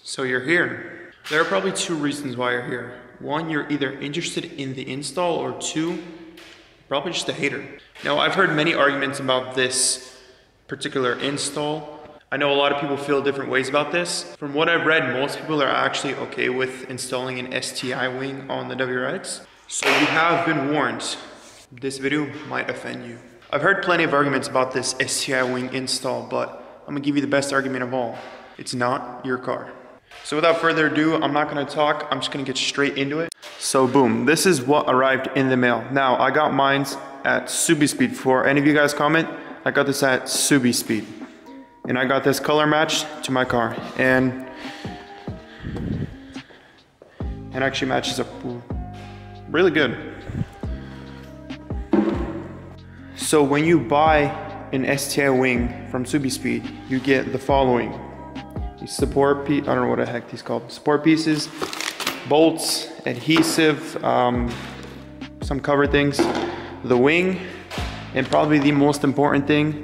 So you're here. There are probably two reasons why you're here. One, you're either interested in the install, or two, probably just a hater. Now, I've heard many arguments about this particular install. I know a lot of people feel different ways about this. From what I've read, most people are actually okay with installing an STI Wing on the WRX. So you have been warned. This video might offend you. I've heard plenty of arguments about this STI Wing install, but I'm gonna give you the best argument of all. It's not your car. So without further ado, I'm not gonna talk, I'm just gonna get straight into it. So boom, this is what arrived in the mail. Now, I got mine at Subi Speed. For any of you guys comment, I got this at Subi Speed. And I got this color matched to my car. And actually matches up really good. So when you buy an STI Wing from Subi Speed, you get the following. These support I don't know what the heck these called. Support pieces, bolts, adhesive, some cover things, the wing, and probably the most important thing,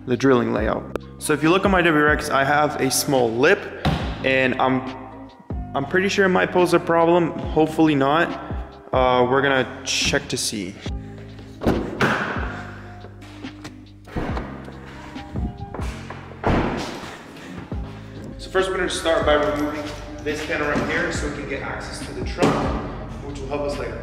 the drilling layout. So if you look at my WRX, I have a small lip, and I'm pretty sure it might pose a problem. Hopefully not. We're gonna check to see. First, we're going to start by removing this panel right here so we can get access to the trunk, which will help us later.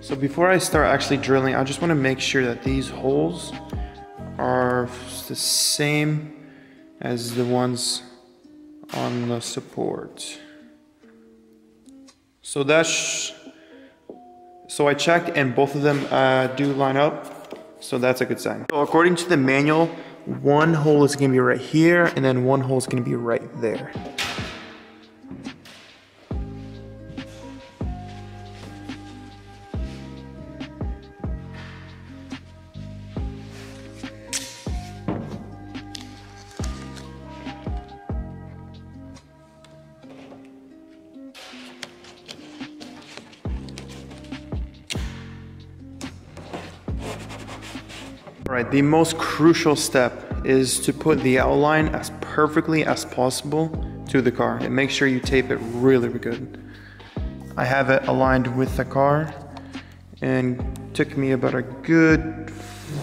So before I start actually drilling, I just want to make sure that these holes are the same as the ones on the support. So so I checked and both of them do line up, so that's a good sign. So according to the manual, one hole is going to be right here and then one hole is going to be right there. Alright, the most crucial step is to put the outline as perfectly as possible to the car and make sure you tape it really good. I have it aligned with the car and it took me about a good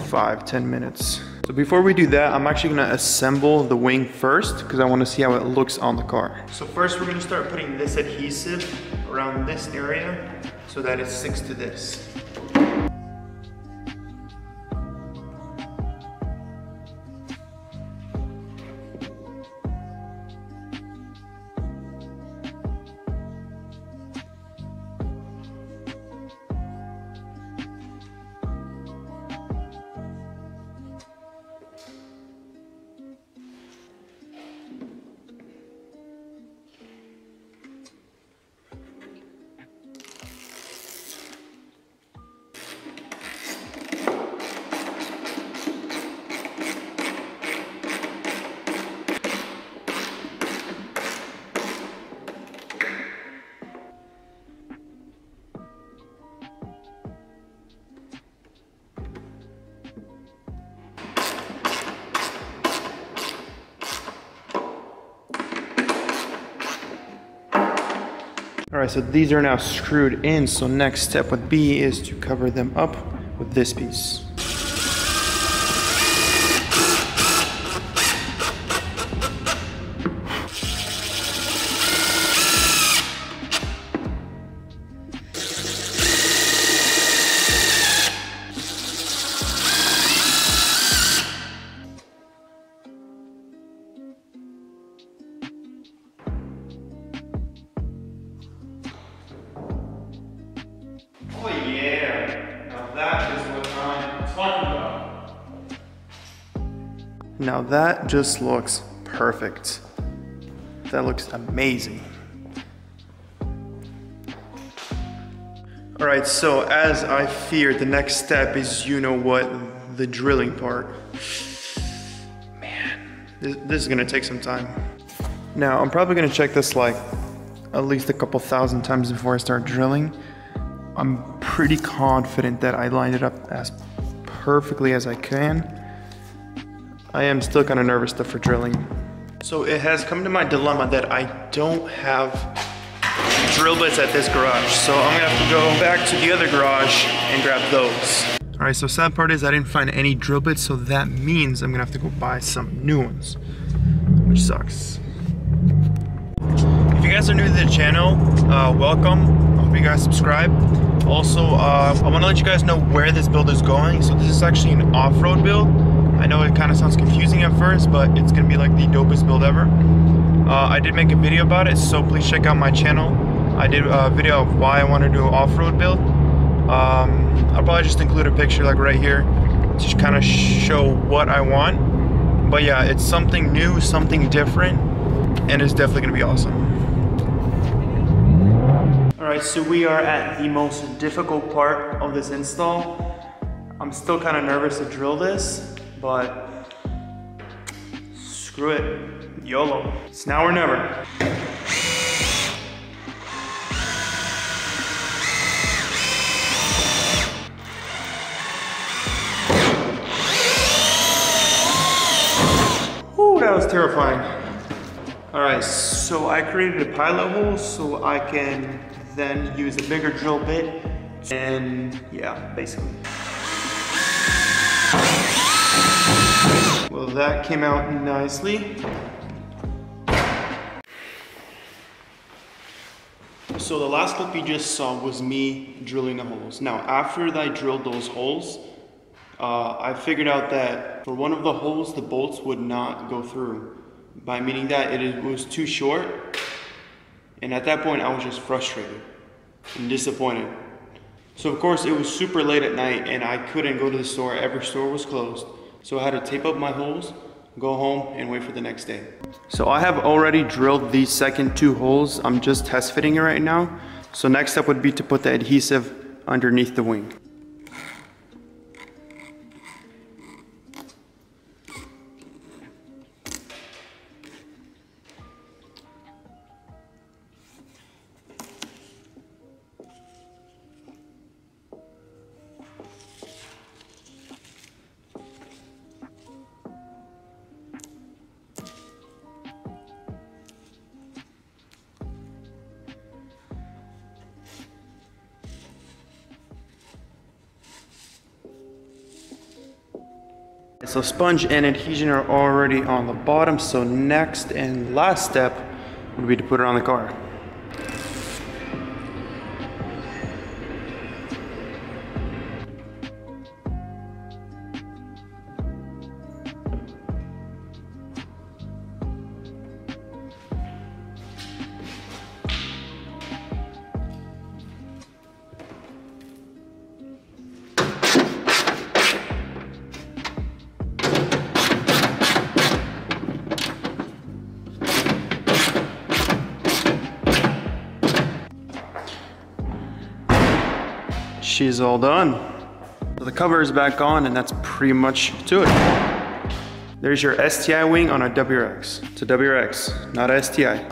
5-10 minutes. So before we do that, I'm actually going to assemble the wing first because I want to see how it looks on the car. So first we're going to start putting this adhesive around this area so that it sticks to this. Alright, so these are now screwed in, so next step would be is to cover them up with this piece. Oh yeah, now that is what I'm talking about. Now that just looks perfect. That looks amazing. All right, so as I feared, the next step is, you know what, the drilling part. Man, this is gonna take some time. Now, I'm probably gonna check this like at least a couple thousand times before I start drilling. I'm pretty confident that I lined it up as perfectly as I can. I am still kind of nervous though for drilling. So it has come to my dilemma that I don't have drill bits at this garage. So I'm gonna have to go back to the other garage and grab those. All right, so sad part is I didn't find any drill bits, so that means I'm gonna have to go buy some new ones, which sucks. If you guys are new to the channel, welcome. I hope you guys subscribe. Also, I want to let you guys know where this build is going. So this is actually an off-road build. I know it kind of sounds confusing at first, but it's going to be like the dopest build ever. I did make a video about it, so please check out my channel. I did a video of why I want to do an off-road build. I'll probably just include a picture like right here to just kind of show what I want. But yeah, it's something new, something different, and it's definitely going to be awesome. Alright, so we are at the most difficult part of this install. I'm still kind of nervous to drill this, but screw it, YOLO. It's now or never. Ooh, that was terrifying. Alright, so I created a pilot hole so I can then use a bigger drill bit, and yeah, basically. Well, that came out nicely. So the last clip you just saw was me drilling the holes. Now, after I drilled those holes, I figured out that for one of the holes, the bolts would not go through, by meaning that it was too short. And at that point, I was just frustrated and disappointed. So of course, it was super late at night and I couldn't go to the store. Every store was closed. So I had to tape up my holes, go home, and wait for the next day. So I have already drilled these second two holes. I'm just test fitting it right now. So next step would be to put the adhesive underneath the wing. So sponge and adhesion are already on the bottom, so next and last step would be to put it on the car. She's all done. So the cover is back on and that's pretty much to it. There's your STI wing on a WRX. It's a WRX, not a STI.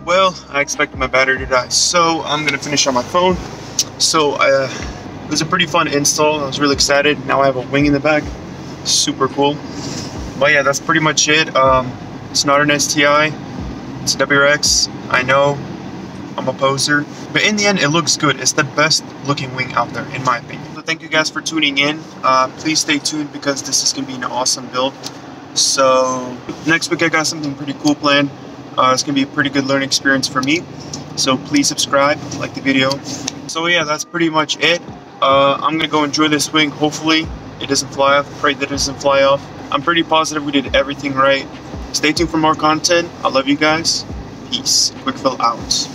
Well, I expected my battery to die, so I'm gonna finish on my phone. So it was a pretty fun install. I was really excited. Now I have a wing in the back. Super cool. But yeah, that's pretty much it. It's not an STI. It's a WRX. I know I'm a poser, but in the end, it looks good. It's the best looking wing out there, in my opinion. So thank you guys for tuning in. Please stay tuned because this is gonna be an awesome build. So next week I got something pretty cool planned. It's gonna be a pretty good learning experience for me. So please subscribe, like the video. So yeah, that's pretty much it. I'm gonna go enjoy this wing. Hopefully it doesn't fly off. Pray that it doesn't fly off. I'm pretty positive we did everything right. Stay tuned for more content. I love you guys. Peace. Quick fill out.